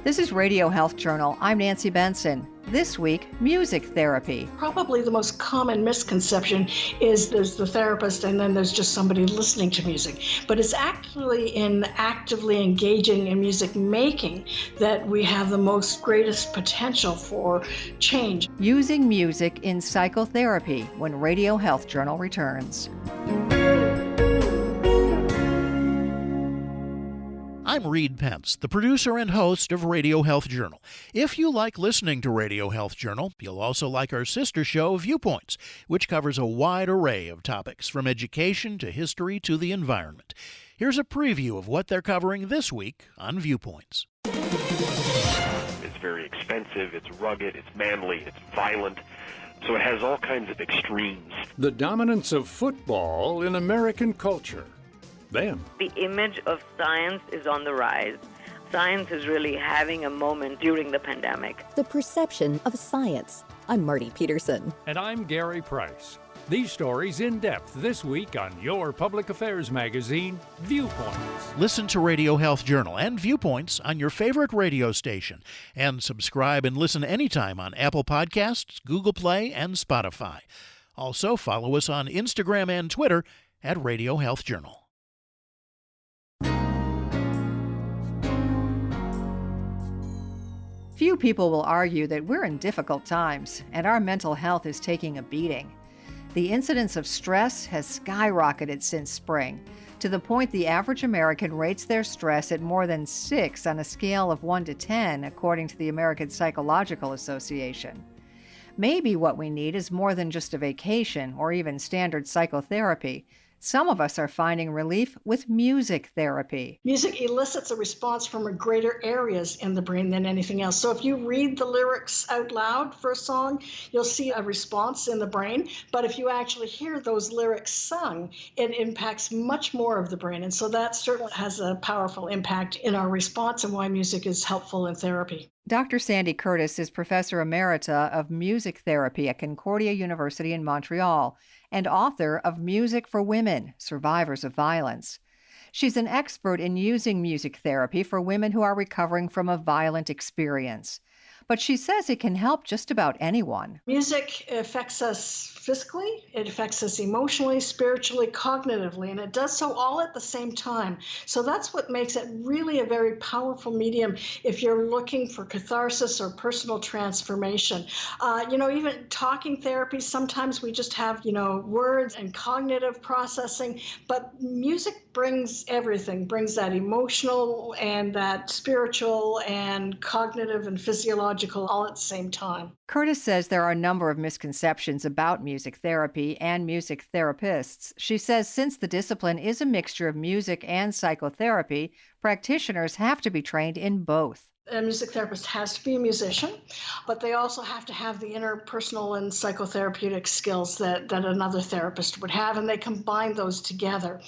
This is Radio Health Journal. I'm Nancy Benson. This week, music therapy. Probably the most common misconception is there's the therapist and then there's just somebody listening to music. But it's actually in actively engaging in music making that we have the most greatest potential for change. Using music in psychotherapy when Radio Health Journal returns. I'm Reed Pence, the producer and host of Radio Health Journal. If you like listening to Radio Health Journal, you'll also like our sister show, Viewpoints, which covers a wide array of topics from education to history to the environment. Here's a preview of what they're covering this week on Viewpoints. It's very expensive, it's rugged, it's manly, it's violent. So it has all kinds of extremes. The dominance of football in American culture. Then, the image of science is on the rise. Science is really having a moment during the pandemic. The perception of science. I'm Marty Peterson. And I'm Gary Price. These stories in depth this week on your public affairs magazine, Viewpoints. Listen to Radio Health Journal and Viewpoints on your favorite radio station. And subscribe and listen anytime on Apple Podcasts, Google Play, and Spotify. Also, follow us on Instagram and Twitter at Radio Health Journal. Few people will argue that we're in difficult times and our mental health is taking a beating. The incidence of stress has skyrocketed since spring, to the point the average American rates their stress at more than 6 on a scale of 1 to 10, according to the American Psychological Association. Maybe what we need is more than just a vacation or even standard psychotherapy. Some of us are finding relief with music therapy. Music elicits a response from greater areas in the brain than anything else. So if you read the lyrics out loud for a song, you'll see a response in the brain. But if you actually hear those lyrics sung, it impacts much more of the brain. And so that certainly has a powerful impact in our response and why music is helpful in therapy. Dr. Sandy Curtis is Professor Emerita of Music Therapy at Concordia University in Montreal and author of Music for Women, Survivors of Violence. She's an expert in using music therapy for women who are recovering from a violent experience. But she says it can help just about anyone. Music affects us physically, it affects us emotionally, spiritually, cognitively, and it does so all at the same time. So that's what makes it really a very powerful medium if you're looking for catharsis or personal transformation. Even talking therapy, sometimes we just have, words and cognitive processing, but music brings everything, brings that emotional and that spiritual and cognitive and physiological all at the same time. Curtis says there are a number of misconceptions about music therapy and music therapists. She says since the discipline is a mixture of music and psychotherapy, practitioners have to be trained in both. A music therapist has to be a musician, but they also have to have the interpersonal and psychotherapeutic skills that another therapist would have, and they combine those together.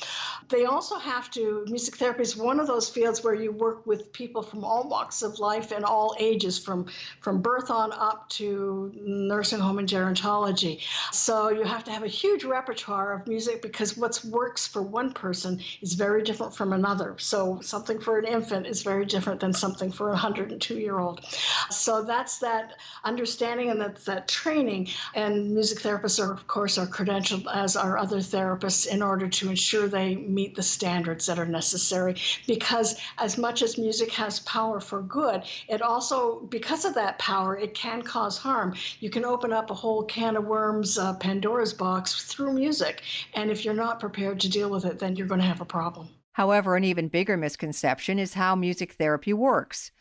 They also have to, music therapy is one of those fields where you work with people from all walks of life and all ages, from birth on up to nursing home and gerontology. So you have to have a huge repertoire of music because what works for one person is very different from another. So something for an infant is very different than something for a 102-year-old. So that's that understanding and that's that training. And music therapists are, of course, are credentialed as are other therapists in order to ensure they meet the standards that are necessary. Because as much as music has power for good, it also, because of that power, it can cause harm. You can open up a whole can of worms, Pandora's box, through music. And if you're not prepared to deal with it, then you're going to have a problem. However, an even bigger misconception is how music therapy works.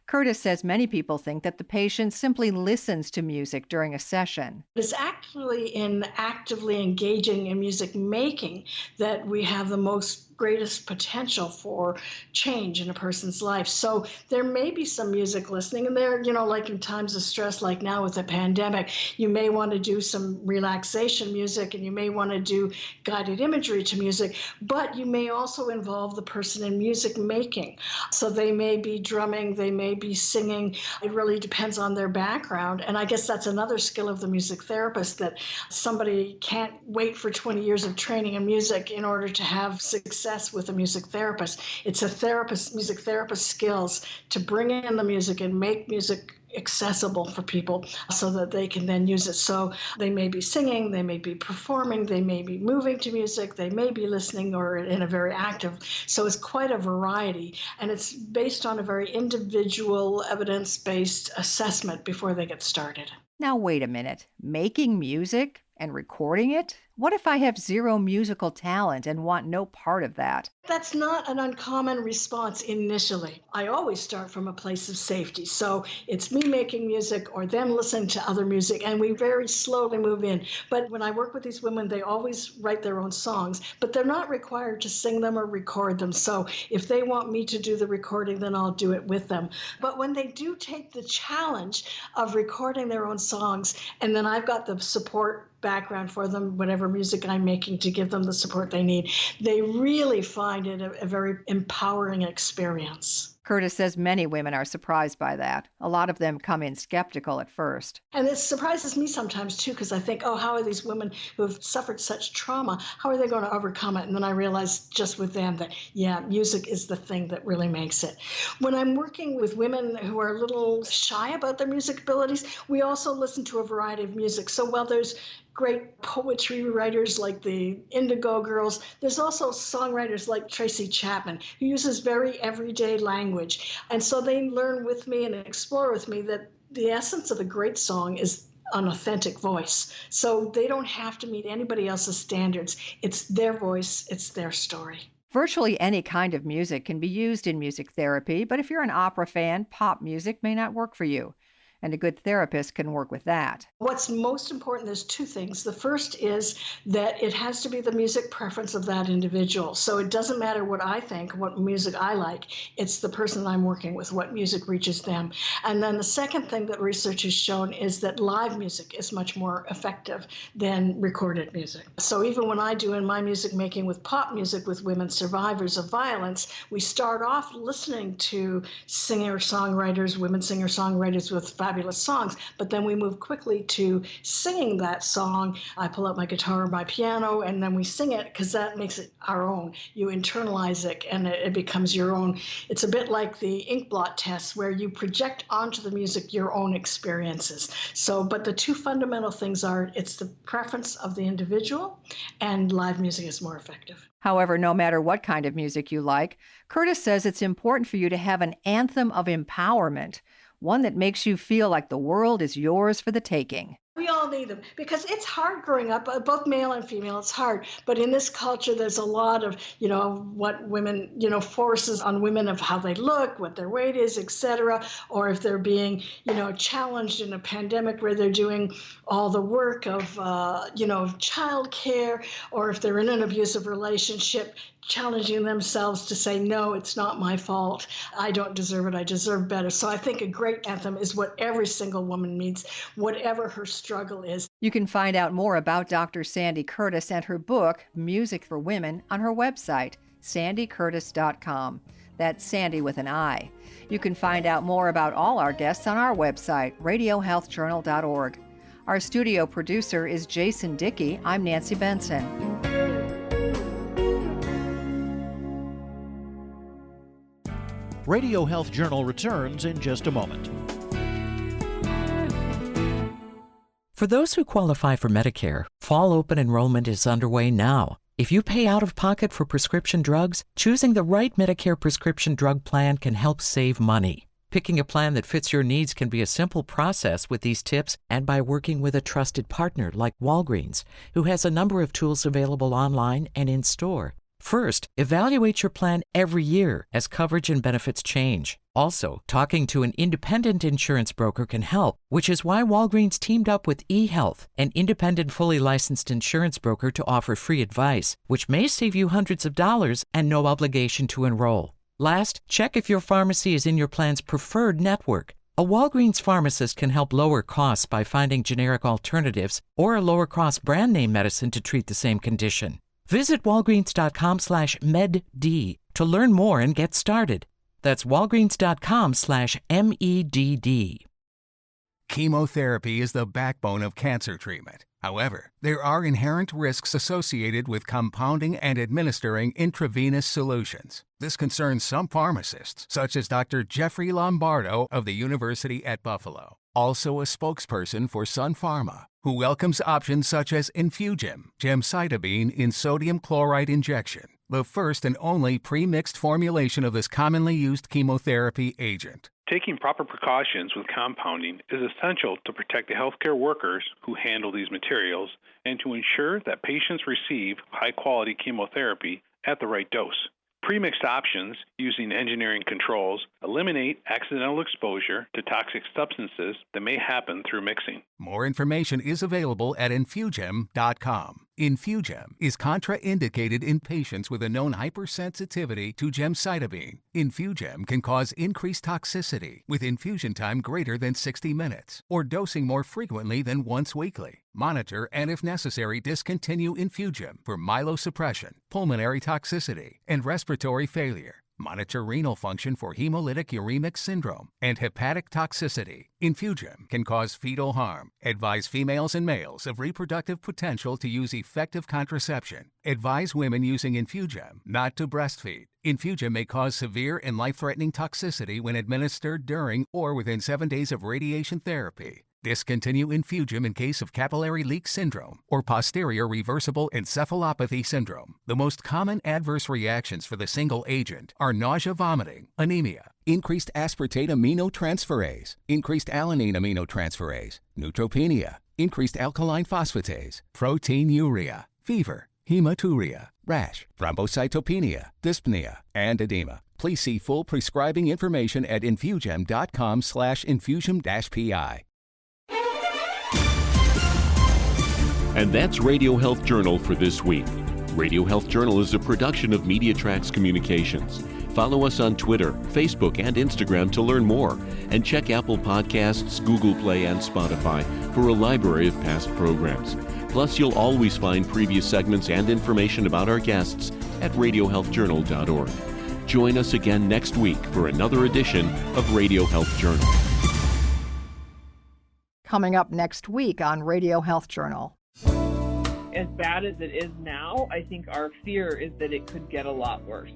Curtis says many people think that the patient simply listens to music during a session. It's actually in actively engaging in music making that we have the most greatest potential for change in a person's life. So there may be some music listening, and there, like in times of stress, like now with the pandemic, you may want to do some relaxation music and you may want to do guided imagery to music, but you may also involve the person in music making. So they may be drumming, they may be singing. It really depends on their background. And I guess that's another skill of the music therapist, that somebody can't wait for 20 years of training in music in order to have success success with a music therapist. It's music therapist skills to bring in the music and make music accessible for people so that they can then use it. So they may be singing, they may be performing, they may be moving to music, they may be listening or in a very active. So it's quite a variety, and it's based on a very individual, evidence-based assessment before they get started. Now, wait a minute. Making music and recording it? What if I have zero musical talent and want no part of that? That's not an uncommon response initially. I always start from a place of safety. So it's me making music or them listening to other music, and we very slowly move in. But when I work with these women, they always write their own songs, but they're not required to sing them or record them. So if they want me to do the recording, then I'll do it with them. But when they do take the challenge of recording their own songs, and then I've got the support background for them, whatever music I'm making, to give them the support they need, they really find it a very empowering experience. Curtis says many women are surprised by that. A lot of them come in skeptical at first. And it surprises me sometimes, too, because I think, oh, how are these women who have suffered such trauma, how are they going to overcome it? And then I realize just with them that, yeah, music is the thing that really makes it. When I'm working with women who are a little shy about their music abilities, we also listen to a variety of music. So while there's great poetry writers like the Indigo Girls, there's also songwriters like Tracy Chapman, who uses very everyday language. And so they learn with me and explore with me that the essence of a great song is an authentic voice. So they don't have to meet anybody else's standards. It's their voice, it's their story. Virtually any kind of music can be used in music therapy, but if you're an opera fan, pop music may not work for you. And a good therapist can work with that. What's most important, there's two things. The first is that it has to be the music preference of that individual. So it doesn't matter what I think, what music I like. It's the person I'm working with, what music reaches them. And then the second thing that research has shown is that live music is much more effective than recorded music. So even when I do in my music making with pop music with women survivors of violence, we start off listening to singer-songwriters, women singer-songwriters with fabulous songs, but then we move quickly to singing that song. I pull out my guitar or my piano, and then we sing it because that makes it our own. You internalize it, and it becomes your own. It's a bit like the ink blot test, where you project onto the music your own experiences. So, but the two fundamental things are, it's the preference of the individual, and live music is more effective. However, no matter what kind of music you like, Curtis says it's important for you to have an anthem of empowerment, one that makes you feel like the world is yours for the taking. We all need them because it's hard growing up, both male and female, it's hard. But in this culture, there's a lot of, what women, forces on women of how they look, what their weight is, etc. Or if they're being, challenged in a pandemic where they're doing all the work of, childcare, or if they're in an abusive relationship, challenging themselves to say, no, it's not my fault. I don't deserve it. I deserve better. So I think a great anthem is what every single woman needs, whatever her struggle is. You can find out more about Dr. Sandy Curtis and her book, Music for Women, on her website, sandycurtis.com. That's Sandy with an I. You can find out more about all our guests on our website, radiohealthjournal.org. Our studio producer is Jason Dickey. I'm Nancy Benson. Radio Health Journal returns in just a moment. For those who qualify for Medicare, fall open enrollment is underway now. If you pay out of pocket for prescription drugs, choosing the right Medicare prescription drug plan can help save money. Picking a plan that fits your needs can be a simple process with these tips and by working with a trusted partner like Walgreens, who has a number of tools available online and in store. First, evaluate your plan every year as coverage and benefits change. Also, talking to an independent insurance broker can help, which is why Walgreens teamed up with eHealth, an independent fully licensed insurance broker, to offer free advice, which may save you hundreds of dollars and no obligation to enroll. Last, check if your pharmacy is in your plan's preferred network. A Walgreens pharmacist can help lower costs by finding generic alternatives or a lower-cost brand name medicine to treat the same condition. Visit walgreens.com/MEDD to learn more and get started. That's walgreens.com/MEDD. Chemotherapy is the backbone of cancer treatment. However, there are inherent risks associated with compounding and administering intravenous solutions. This concerns some pharmacists, such as Dr. Jeffrey Lombardo of the University at Buffalo, also a spokesperson for Sun Pharma, who welcomes options such as Infugem, gemcitabine in sodium chloride injection, the first and only pre-mixed formulation of this commonly used chemotherapy agent. Taking proper precautions with compounding is essential to protect the healthcare workers who handle these materials and to ensure that patients receive high-quality chemotherapy at the right dose. Premixed options using engineering controls eliminate accidental exposure to toxic substances that may happen through mixing. More information is available at Infugem.com. Infugem is contraindicated in patients with a known hypersensitivity to gemcitabine. Infugem can cause increased toxicity with infusion time greater than 60 minutes or dosing more frequently than once weekly. Monitor and, if necessary, discontinue Infugem for myelosuppression, pulmonary toxicity, and respiratory failure. Monitor renal function for hemolytic uremic syndrome and hepatic toxicity. Infugem can cause fetal harm. Advise females and males of reproductive potential to use effective contraception. Advise women using Infugem not to breastfeed. Infugem may cause severe and life-threatening toxicity when administered during or within 7 days of radiation therapy. Discontinue Infugem in case of capillary leak syndrome or posterior reversible encephalopathy syndrome. The most common adverse reactions for the single agent are nausea, vomiting, anemia, increased aspartate aminotransferase, increased alanine aminotransferase, neutropenia, increased alkaline phosphatase, proteinuria, fever, hematuria, rash, thrombocytopenia, dyspnea, and edema. Please see full prescribing information at infugem.com/infugem-pi. And that's Radio Health Journal for this week. Radio Health Journal is a production of MediaTrax Communications. Follow us on Twitter, Facebook, and Instagram to learn more. And check Apple Podcasts, Google Play, and Spotify for a library of past programs. Plus, you'll always find previous segments and information about our guests at radiohealthjournal.org. Join us again next week for another edition of Radio Health Journal. Coming up next week on Radio Health Journal. As bad as it is now, I think our fear is that it could get a lot worse.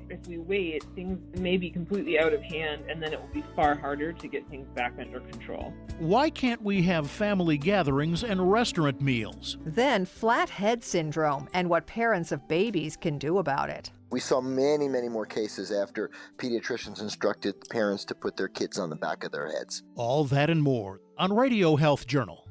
If we wait, things may be completely out of hand, and then it will be far harder to get things back under control. Why can't we have family gatherings and restaurant meals? Then flat head syndrome and what parents of babies can do about it. We saw many, many more cases after pediatricians instructed parents to put their kids on the back of their heads. All that and more on Radio Health Journal.